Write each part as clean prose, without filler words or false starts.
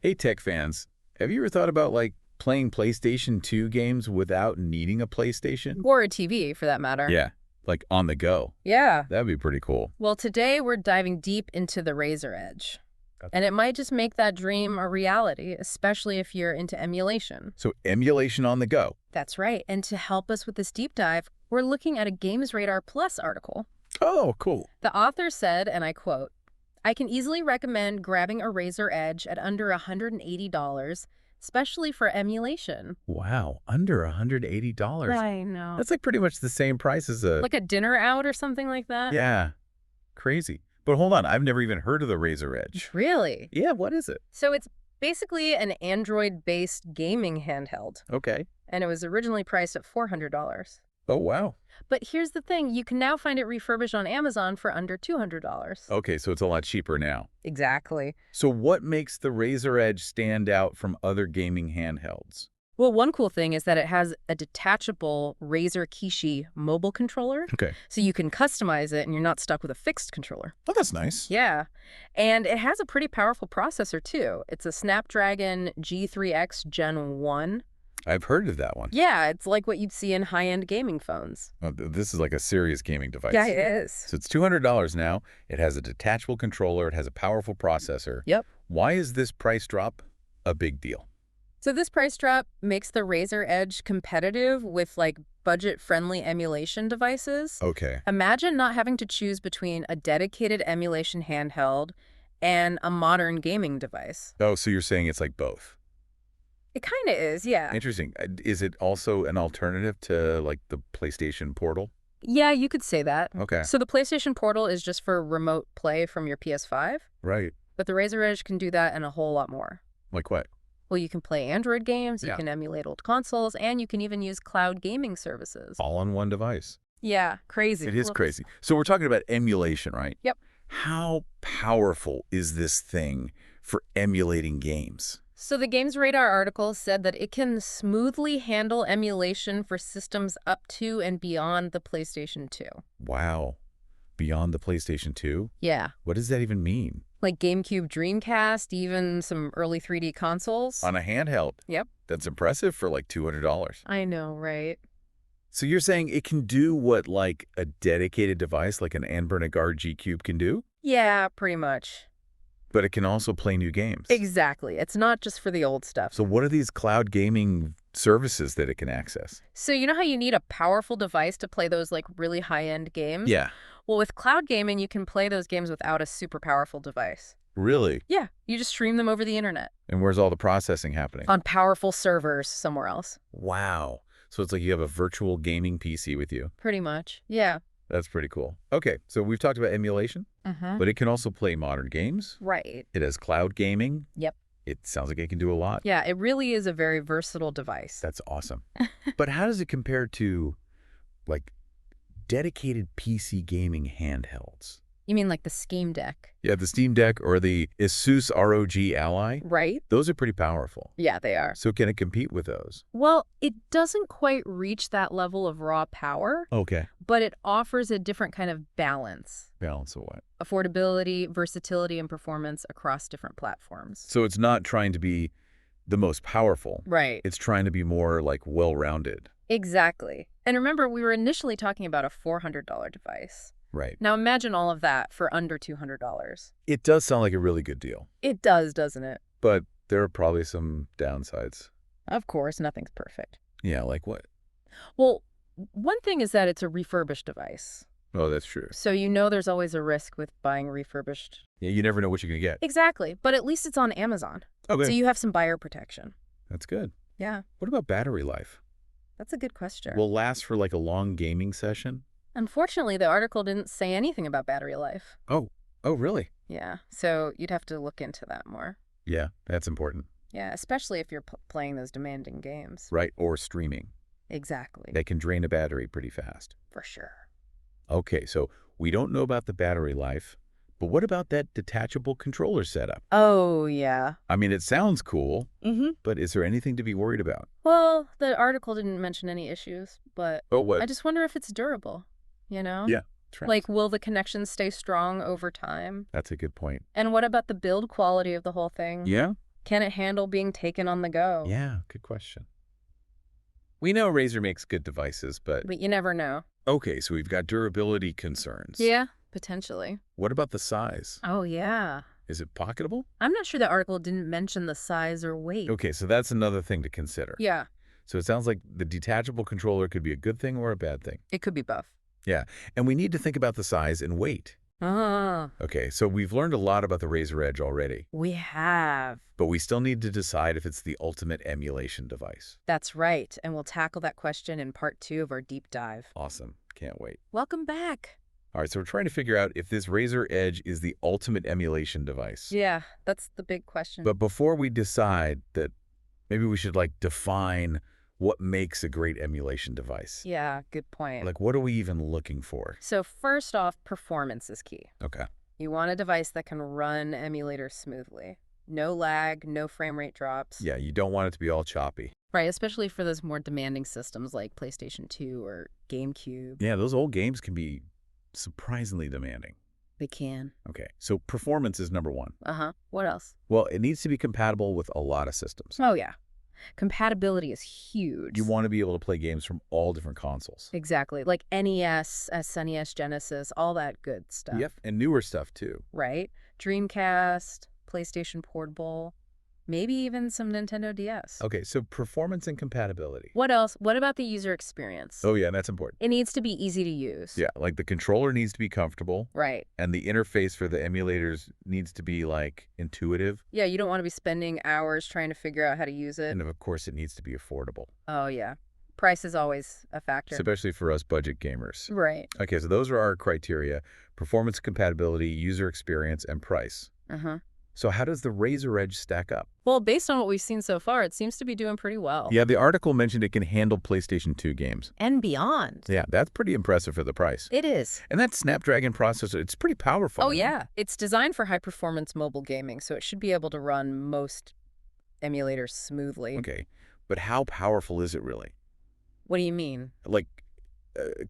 Hey, tech fans, have you ever thought about playing PlayStation 2 games without needing a PlayStation? Or a TV, for that matter. Yeah, like on the go. Yeah. That'd be pretty cool. Well, today we're diving deep into the Razer Edge. That's- And it might just make that dream a reality, especially if you're into emulation. So emulation on the go. That's right. And to help us with this deep dive, we're looking at a Games Radar Plus article. Oh, cool. The author said, and I quote, "I can easily recommend grabbing a Razer Edge at under $180, especially for emulation." Wow, under $180. I know. That's like pretty much the same price as a... Like a dinner out or something like that? Yeah, crazy. But hold on, I've never even heard of the Razer Edge. Really? Yeah, what is it? So it's basically an Android-based gaming handheld, Okay. and it was originally priced at $400. Oh, wow. But here's the thing, you can now find it refurbished on Amazon for under $200. Okay, so it's a lot cheaper now. Exactly. So what makes the Razer Edge stand out from other gaming handhelds? Well, one cool thing is that it has a detachable Razer Kishi mobile controller, Okay. so you can customize it and you're not stuck with a fixed controller. Oh, that's nice. Yeah, and it has a pretty powerful processor too. It's a Snapdragon G3X Gen 1. I've heard of that one. Yeah, it's like what you'd see in high-end gaming phones. Oh, this is like a serious gaming device. Yeah, it is. So it's $200 now. It has a detachable controller. It has a powerful processor. Yep. Why is this price drop a big deal? So this price drop makes the Razer Edge competitive with budget-friendly emulation devices. Okay. Imagine not having to choose between a dedicated emulation handheld and a modern gaming device. Oh, so you're saying it's like both. It kind of is, yeah. Interesting. Is it also an alternative to the PlayStation Portal? Yeah, you could say that. Okay. So the PlayStation Portal is just for remote play from your PS5, Right. but the Razer Edge can do that and a whole lot more. Like what? Well, you can play Android games, you Yeah. can emulate old consoles, and you can even use cloud gaming services. All on one device. Yeah, crazy. It is Whoops. crazy. So we're talking about emulation, right? Yep. How powerful is this thing for emulating games? So the Games Radar article said that it can smoothly handle emulation for systems up to and beyond the PlayStation 2. Wow. Beyond the PlayStation 2? Yeah, What does that even mean? like GameCube, Dreamcast, even some early 3D consoles. On a handheld? Yep. That's impressive for $200. I know, right? So you're saying it can do what a dedicated device like an Anbernigar G Cube can do? Yeah, pretty much. But it can also play new games. Exactly. It's not just for the old stuff. So what are these cloud gaming services that it can access? So you know how you need a powerful device to play those really high-end games? Yeah. Well, with cloud gaming, you can play those games without a super powerful device. Really? Yeah, you just stream them over the internet And where's all the processing happening? on powerful servers somewhere else. Wow. So it's like you have a virtual gaming PC with you. Pretty much. Yeah. That's pretty cool. Okay, so we've talked about emulation, but it can also play modern games. Right. It has cloud gaming. Yep. It sounds like it can do a lot. Yeah, it really is a very versatile device. That's awesome. But how does it compare to dedicated PC gaming handhelds? You mean like the Steam Deck? Yeah, the Steam Deck or the Asus ROG Ally. Right? Those are pretty powerful. Yeah, they are. So can it compete with those? Well, it doesn't quite reach that level of raw power, Okay. but it offers a different kind of balance. Balance of what? Affordability, versatility, and performance across different platforms. So it's not trying to be the most powerful. Right. It's trying to be more well-rounded. Exactly. And remember, we were initially talking about a $400 device. Right. Now imagine all of that for under $200. It does sound like a really good deal, It does, doesn't it? but there are probably some downsides. Of course, nothing's perfect. Yeah, like what? Well, one thing is that it's a refurbished device. Oh, that's true. So there's always a risk with buying refurbished. Yeah, you never know what you're going to get. Exactly. But at least it's on Amazon. Okay. So you have some buyer protection. That's good. Yeah, What about battery life? that's a good question. Will it last for a long gaming session? Unfortunately, the article didn't say anything about battery life. Oh, really? Yeah, so you'd have to look into that more. Yeah, that's important. Yeah, especially if you're playing those demanding games. Right, or streaming. Exactly. They can drain a battery pretty fast. For sure. Okay, so we don't know about the battery life, but what about that detachable controller setup? Oh, yeah. I mean, it sounds cool, Mm-hmm. but is there anything to be worried about? Well, the article didn't mention any issues, but Oh, what? I just wonder if it's durable, you know? Yeah. Will the connections stay strong over time? That's a good point. And what about the build quality of the whole thing? Yeah? Can it handle being taken on the go? Yeah, good question. We know Razer makes good devices, but But you never know. okay, so we've got durability concerns. Yeah, potentially. What about the size? Oh, yeah. Is it pocketable? I'm not sure the article didn't mention the size or weight. Okay, so that's another thing to consider. Yeah, So it sounds like the detachable controller could be a good thing or a bad thing. it could be both. Yeah, and we need to think about the size and weight. Ah, Okay, so we've learned a lot about the Razer Edge already, we have. but we still need to decide if it's the ultimate emulation device. That's right, and we'll tackle that question in part 2 of our deep dive. Awesome. Can't wait. Welcome back. All right, so we're trying to figure out if this Razer Edge is the ultimate emulation device. Yeah, that's the big question. But before we decide that, maybe we should define what makes a great emulation device. Yeah, good point. Like, what are we even looking for? So first off, performance is key. Okay. You want a device that can run emulators smoothly. No lag, no frame rate drops. Yeah, you don't want it to be all choppy. Right, especially for those more demanding systems like PlayStation 2 or GameCube. Yeah, those old games can be surprisingly demanding. They can. Okay, so performance is number one. Uh-huh. What else? Well, it needs to be compatible with a lot of systems. Oh, yeah. Compatibility is huge. You want to be able to play games from all different consoles. Exactly. Like NES, SNES, Genesis, all that good stuff. Yep, and newer stuff too. Right? Dreamcast, PlayStation Portable, maybe even some Nintendo DS. Okay, so performance and compatibility. What else? What about the user experience? Oh yeah, that's important. It needs to be easy to use. Yeah, like the controller needs to be comfortable, Right. and the interface for the emulators needs to be intuitive, Yeah, you don't want to be spending hours trying to figure out how to use it. and of course it needs to be affordable, Oh, yeah. Price is always a factor. especially for us budget gamers. Right. Okay, so those are our criteria: performance, compatibility, user experience, and price. Uh-huh. So how does the Razer Edge stack up? Well, based on what we've seen so far, it seems to be doing pretty well. Yeah, the article mentioned it can handle PlayStation 2 games. And beyond. Yeah, that's pretty impressive for the price. It is. And that Snapdragon processor, it's pretty powerful. Oh, yeah. It's designed for high-performance mobile gaming, so it should be able to run most emulators smoothly. Okay, but how powerful is it really? What do you mean?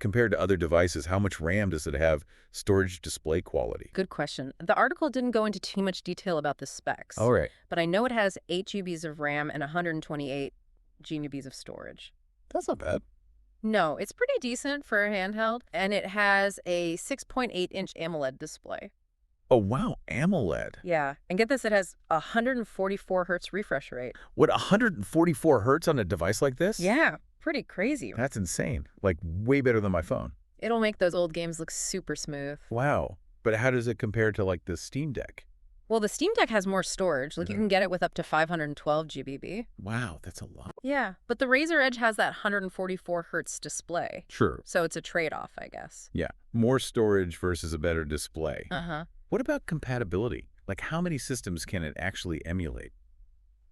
Compared to other devices, how much RAM does it have? Storage display quality? Good question. The article didn't go into too much detail about the specs. All right. But I know it has 8 GBs of RAM and 128 GBs of storage. That's not bad. No, it's pretty decent for a handheld, and it has a 6.8-inch AMOLED display. Oh, wow. AMOLED. Yeah, and get this, it has a 144 hertz refresh rate. What, 144 hertz on a device like this? Yeah, pretty crazy. That's insane. Way better than my phone. It'll make those old games look super smooth. Wow. But how does it compare to, the Steam Deck? Well, the Steam Deck has more storage. You can get it with up to 512 GBB. Wow, that's a lot. Yeah, but the Razer Edge has that 144 hertz display. Sure. So it's a trade-off, I guess. Yeah. More storage versus a better display. Uh-huh. What about compatibility? How many systems can it actually emulate?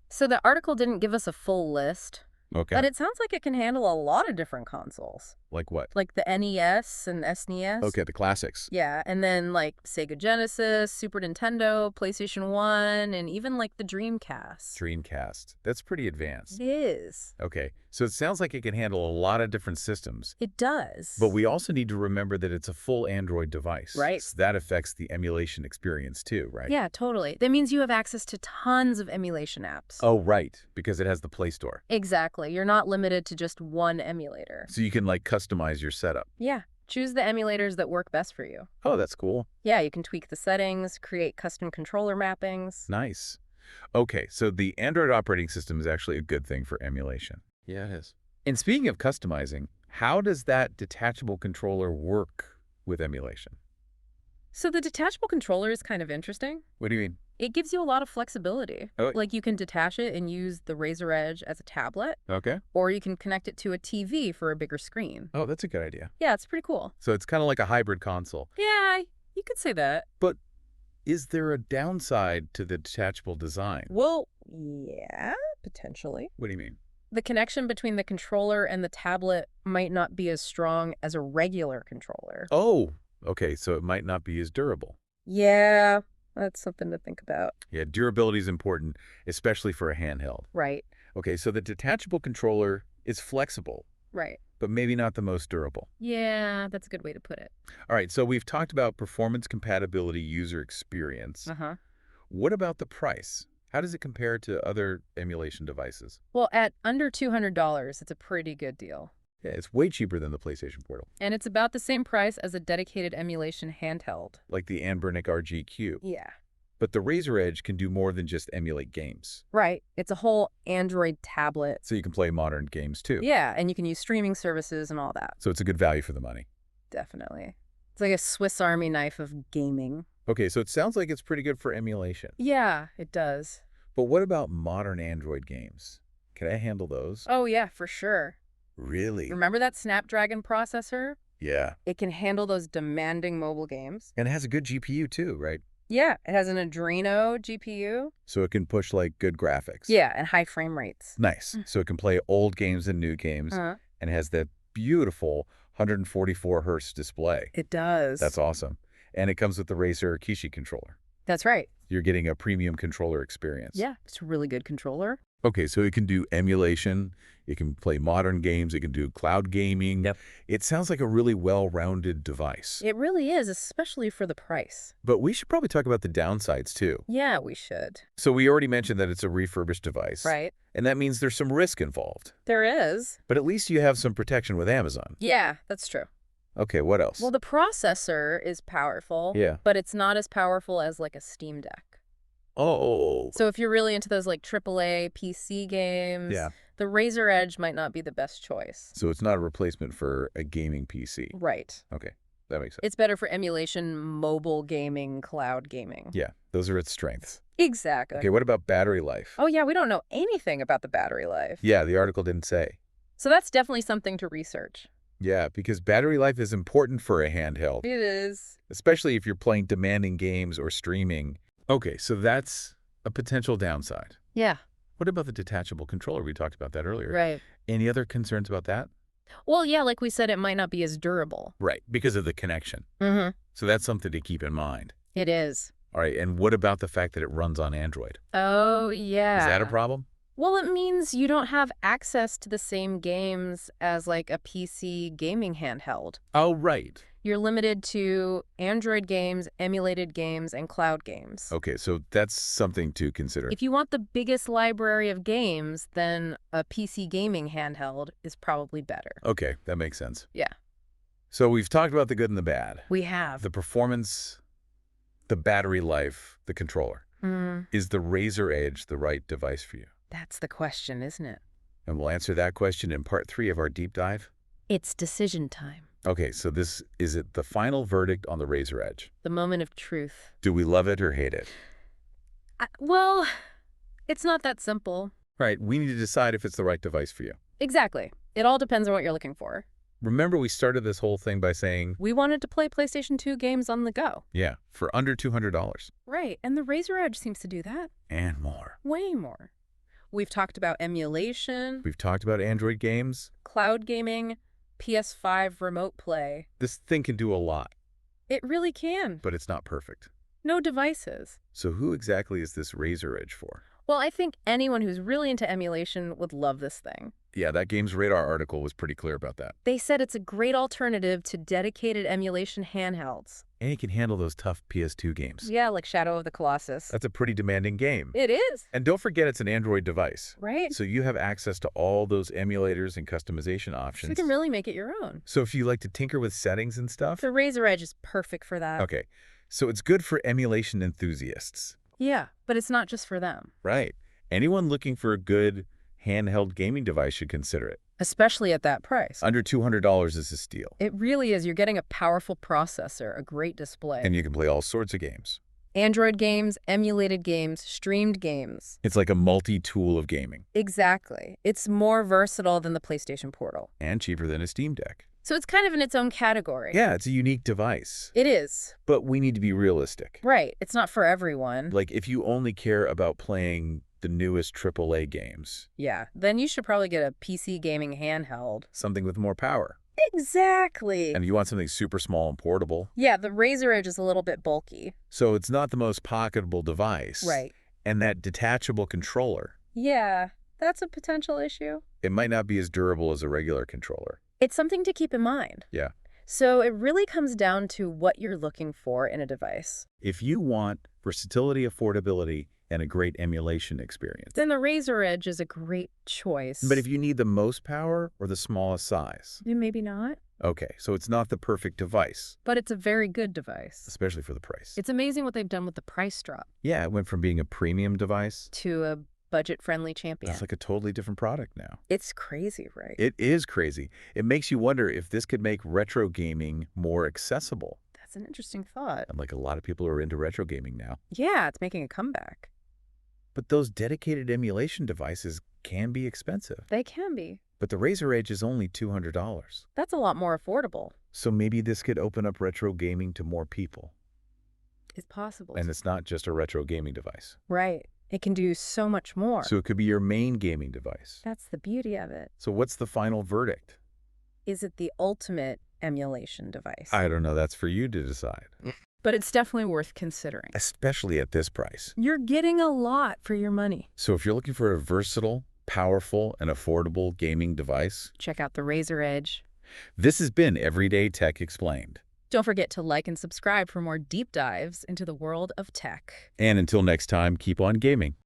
So the article didn't give us a full list, Okay. but it sounds like it can handle a lot of different consoles. Like what? Like the NES and SNES. Okay, the classics. Yeah, and then Sega Genesis, Super Nintendo, PlayStation 1, and even the Dreamcast. Dreamcast. That's pretty advanced. It is. Okay, so it sounds like it can handle a lot of different systems. It does. But we also need to remember that it's a full Android device. Right. So that affects the emulation experience too, right? Yeah, totally. That means you have access to tons of emulation apps. Oh, right, because it has the Play Store. Exactly. You're not limited to just one emulator. So you can customize your setup. Yeah. Choose the emulators that work best for you. Oh, that's cool. Yeah, you can tweak the settings, create custom controller mappings. Nice. Okay, so the Android operating system is actually a good thing for emulation. Yeah, it is. And speaking of customizing, how does that detachable controller work with emulation? So the detachable controller is kind of interesting. What do you mean? It gives you a lot of flexibility. Oh. You can detach it and use the Razer Edge as a tablet, Okay. or you can connect it to a TV for a bigger screen. Oh, that's a good idea. Yeah, it's pretty cool. So it's kind of like a hybrid console. Yeah, you could say that. But is there a downside to the detachable design? Well, yeah, potentially. What do you mean? The connection between the controller and the tablet might not be as strong as a regular controller. Oh, okay, so it might not be as durable. Yeah, that's something to think about. Yeah, durability is important, especially for a handheld. Right, Okay, so the detachable controller is flexible, right. but maybe not the most durable. Yeah, that's a good way to put it. All right, so we've talked about performance, compatibility, user experience. Uh-huh. What about the price? How does it compare to other emulation devices? Well, at under $200, it's a pretty good deal. Yeah, it's way cheaper than the PlayStation Portal, And it's about the same price as a dedicated emulation handheld. like the Anbernic RGQ. Yeah. But the Razer Edge can do more than just emulate games. Right. It's a whole Android tablet. So you can play modern games too. Yeah, and you can use streaming services and all that. So it's a good value for the money. Definitely. It's like a Swiss Army knife of gaming. Okay, so it sounds like it's pretty good for emulation. Yeah, it does. But what about modern Android games? Can I handle those? Oh, yeah, for sure. Really? Remember that Snapdragon processor? Yeah. It can handle those demanding mobile games. And it has a good GPU too, right? Yeah, it has an Adreno GPU. So it can push like good graphics. Yeah, and high frame rates. Nice. So it can play old games and new games and has that beautiful 144 hertz display. It does. That's awesome. And it comes with the Razer Kishi controller. That's right. You're getting a premium controller experience. Yeah, it's a really good controller. Okay, so it can do emulation, it can play modern games, it can do cloud gaming. Yep. It sounds like a really well-rounded device. It really is, especially for the price. But we should probably talk about the downsides too. Yeah, we should. So we already mentioned that it's a refurbished device. Right. And that means there's some risk involved. There is. But at least you have some protection with Amazon. Yeah, that's true. Okay, what else? Well, the processor is powerful. Yeah. But it's not as powerful as like a Steam Deck. Oh. So if you're really into those like AAA PC games, Yeah. the Razer Edge might not be the best choice. So it's not a replacement for a gaming PC. Right. Okay, that makes sense. It's better for emulation, mobile gaming, cloud gaming. Yeah, those are its strengths. Exactly. Okay, what about battery life? Oh, yeah, we don't know anything about the battery life. Yeah, the article didn't say. So that's definitely something to research. Yeah, because battery life is important for a handheld, It is. especially if you're playing demanding games or streaming. Okay, so that's a potential downside. Yeah. What about the detachable controller? We talked about that earlier. Right. Any other concerns about that? Well, yeah, like we said, it might not be as durable. Right, because of the connection. Mm-hmm. So that's something to keep in mind. It is. All right, and what about the fact that it runs on Android? Oh, yeah. Is that a problem? Well, it means you don't have access to the same games as like a PC gaming handheld. Oh, right. You're limited to Android games, emulated games, and cloud games. Okay, so that's something to consider. If you want the biggest library of games, then a PC gaming handheld is probably better. Okay, that makes sense. Yeah. So we've talked about the good and the bad. We have. The performance, the battery life, the controller. Is the Razer Edge the right device for you? That's the question, isn't it? And we'll answer that question in part 3 of our deep dive. It's decision time. Okay, so is it the final verdict on the Razer Edge? The moment of truth. Do we love it or hate it? Well, it's not that simple. Right, we need to decide if it's the right device for you. Exactly. It all depends on what you're looking for. Remember we started this whole thing by saying, We wanted to play PlayStation 2 games on the go. yeah, for under $200. Right, and the Razer Edge seems to do that. And more. Way more. We've talked about emulation, We've talked about Android games. cloud gaming, PS5 remote play. This thing can do a lot, It really can. but it's not perfect. No devices. So who exactly is this Razer Edge for? Well, I think anyone who's really into emulation would love this thing. Yeah, that Games Radar article was pretty clear about that. They said it's a great alternative to dedicated emulation handhelds. And it can handle those tough PS2 games. Yeah, like Shadow of the Colossus. That's a pretty demanding game. It is. And don't forget it's an Android device. Right? So you have access to all those emulators and customization So options. you can really make it your own. So if you like to tinker with settings and stuff. The Razer Edge is perfect for that. Okay, so it's good for emulation enthusiasts. Yeah, but it's not just for them. Right. Anyone looking for a good handheld gaming device should consider it. Especially at that price. Under $200 is a steal. It really is. You're getting a powerful processor, a great display. And you can play all sorts of games. Android games, emulated games, streamed games. It's like a multi-tool of gaming. Exactly. It's more versatile than the PlayStation Portal. And cheaper than a Steam Deck. So it's kind of in its own category. Yeah, it's a unique device. It is. But we need to be realistic. Right. It's not for everyone. Like, if you only care about playing the newest AAA games, Yeah. Then you should probably get a PC gaming handheld. something with more power. Exactly. And if you want something super small and portable, Yeah, the Razer Edge is a little bit bulky. so it's not the most pocketable device. Right. And that detachable controller, Yeah, that's a potential issue. it might not be as durable as a regular controller. It's something to keep in mind. Yeah. So it really comes down to what you're looking for in a device. If you want versatility, affordability, and a great emulation experience. Then the Razer Edge is a great choice. But if you need the most power or the smallest size? Then maybe not. Okay, so it's not the perfect device. But it's a very good device. Especially for the price. It's amazing what they've done with the price drop. Yeah, it went from being a premium device to a budget-friendly champion. That's like a totally different product now. It's crazy, right? It is crazy. It makes you wonder if this could make retro gaming more accessible. That's an interesting thought. And like a lot of people are into retro gaming now. Yeah, it's making a comeback. But those dedicated emulation devices can be expensive. They can be. But the Razer Edge is only $200. That's a lot more affordable. So maybe this could open up retro gaming to more people. It's possible. And it's not just a retro gaming device. Right. It can do so much more. So it could be your main gaming device. That's the beauty of it. So what's the final verdict? Is it the ultimate emulation device? I don't know. That's for you to decide. But it's definitely worth considering. Especially at this price. You're getting a lot for your money. So if you're looking for a versatile, powerful, and affordable gaming device, check out the Razer Edge. This has been Everyday Tech Explained. Don't forget to like and subscribe for more deep dives into the world of tech. And until next time, keep on gaming.